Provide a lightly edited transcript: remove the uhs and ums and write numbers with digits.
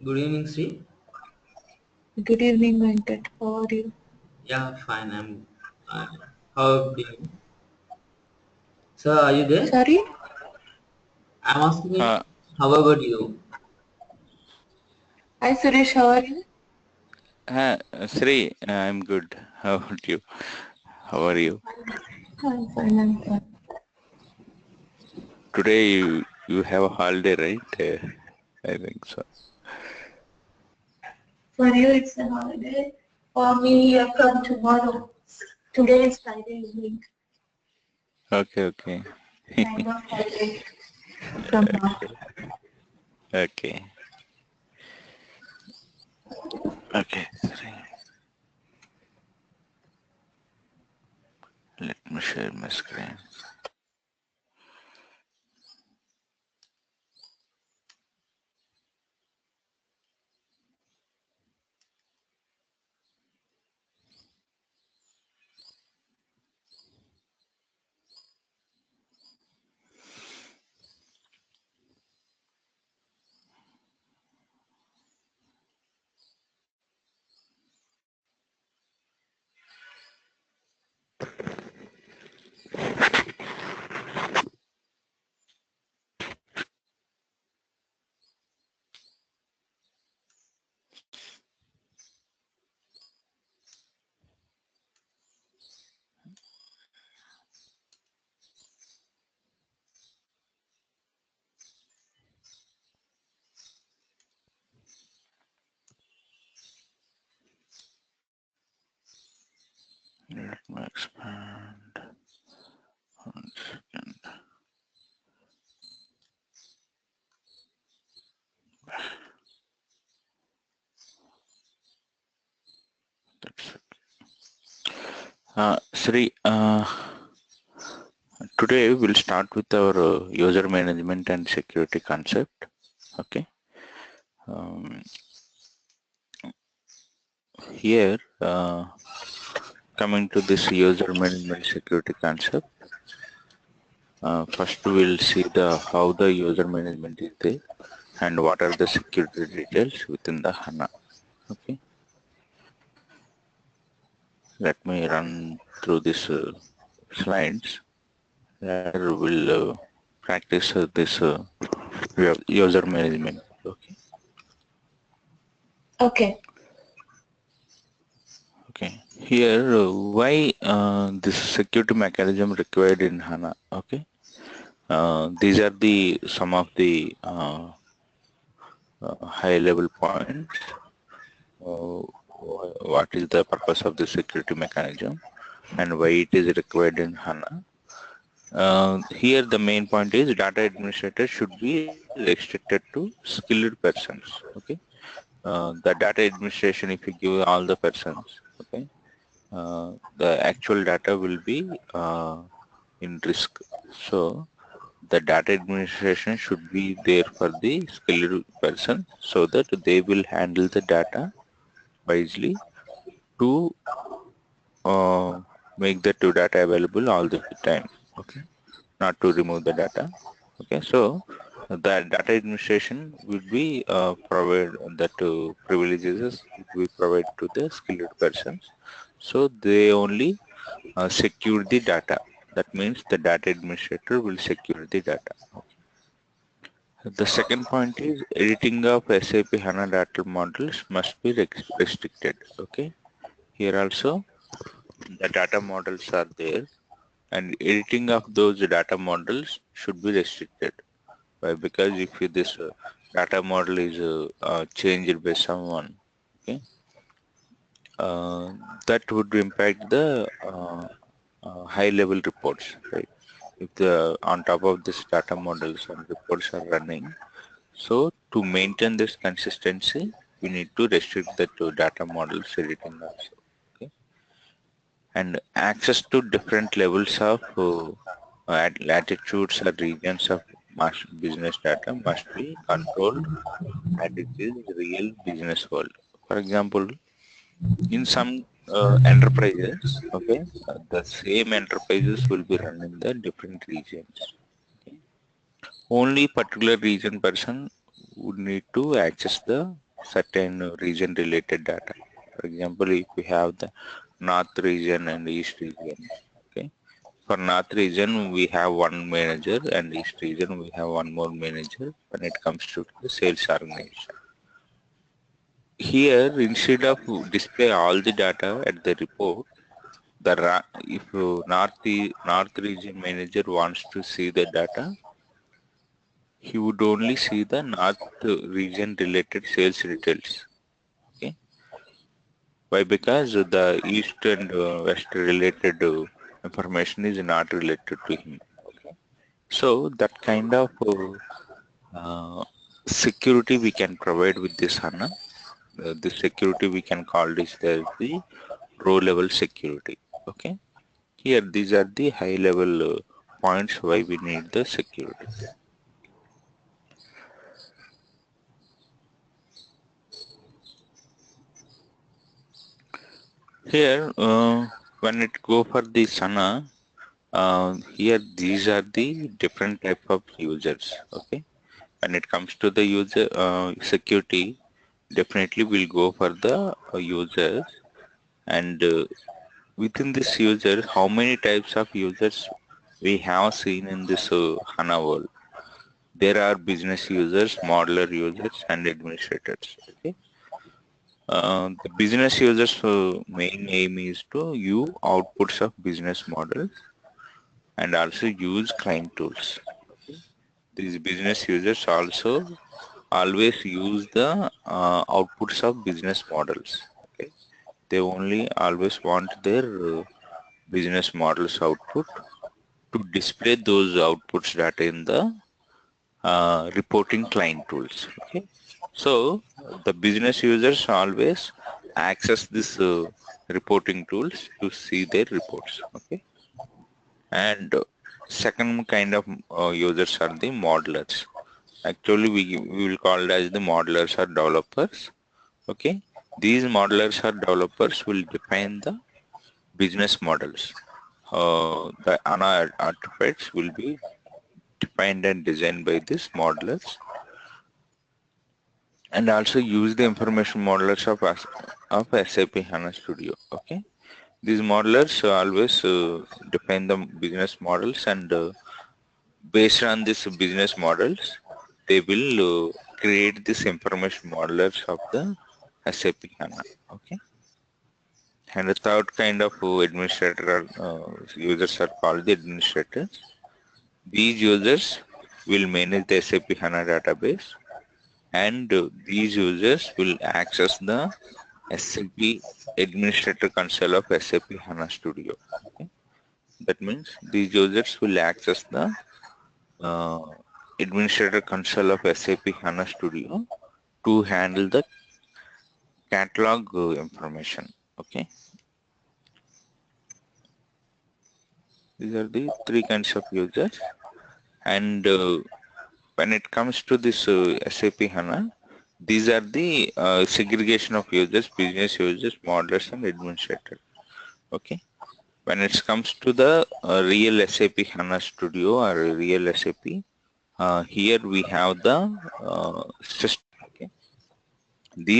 Good evening, Sri. Good evening, Venkat. How are you? Yeah, fine. Uh, how do you? Sir, are you there? Sorry? I'm asking, Uh, how about you? Hi, Suresh. How are you? Sri, I'm good. How about you? How are you? I'm fine. I'm fine. Today you have a holiday, right? I think so. For you, it's a holiday. For me, from tomorrow. Today is Friday evening. Okay, okay. Kind of holiday from now. Okay, okay. Sri. Let me share my screen. Let me expand. 1 second. That's it. Sri, today we'll start with our user management and security concept. Okay. Um, Here, coming to this user management security concept, first we'll see the how the user management is there and what are the security details within the HANA. Okay, let me run through these slides. Later we'll practice this user management. Okay. Okay. Okay. Here, why this security mechanism required in HANA? Okay. These are the some of the high level points. What is the purpose of the security mechanism and why it is required in HANA? Here the main point is data administrator should be restricted to skilled persons. Okay. The data administration, if you give all the persons, okay, the actual data will be in risk. So the data administration should be there for the skilled person so that they will handle the data wisely to make the two data available all the time. Okay, not to remove the data. Okay, so the data administration will be provide that privileges will be provided to the skilled persons, so they only secure the data. That means the data administrator will secure the data. Okay. The second point is editing of SAP HANA data models must be restricted. Okay. Here also the data models are there and editing of those data models should be restricted. Why? Because if this data model is changed by someone, okay, uh, that would impact the high level reports, right? If the on top of this data models and reports are running, so to maintain this consistency, we need to restrict the two data models editing also. Okay, and access to different levels of latitudes or regions of business data must be controlled as it is real business world. For example, in some enterprises, okay, the same enterprises will be run in the different regions. Okay. Only particular region person would need to access the certain region related data. For example, if we have the north region and east region, okay. For north region, we have one manager, and east region we have one more manager when it comes to the sales organization. Here, instead of display all the data at the report, if north region manager wants to see the data, he would only see the north region related sales details. Okay, why? Because the east and west related information is not related to him. Okay, so that kind of security we can provide with this HANA. This security we can call this as the row level security. Okay, here these are the high level points why we need the security. Here, when it go for the SANA, here these are the different type of users. Okay, when it comes to the user security, definitely we'll go for the users, and within this user, how many types of users we have seen in this HANA world. There are business users, modeler users, and administrators. Okay. The business users' main aim is to view outputs of business models and also use client tools. Okay. These business users also always use the outputs of business models. Okay. They only always want their business models output to display those outputs data in the reporting client tools. Okay, so the business users always access this reporting tools to see their reports. Okay, and second kind of users are the modelers. Actually, we will call it as the modelers or developers. Okay, these modelers or developers will define the business models. The HANA artifacts will be defined and designed by these modelers, and also use the information modelers of SAP HANA Studio. Okay, these modelers always define the business models, and based on this business models, they will create this information modelers of the SAP HANA. Okay, and the third kind of administrator users are called the administrators. These users will manage the SAP HANA database, and these users will access the SAP Administrator Console of SAP HANA Studio. Okay? That means these users will access the uh, Administrator Console of SAP HANA Studio to handle the catalog information. Okay, these are the three kinds of users, and when it comes to this SAP HANA, these are the segregation of users: business users, modelers, and administrators. Okay. When it comes to the real SAP HANA Studio or real SAP, here we have the system. Okay. These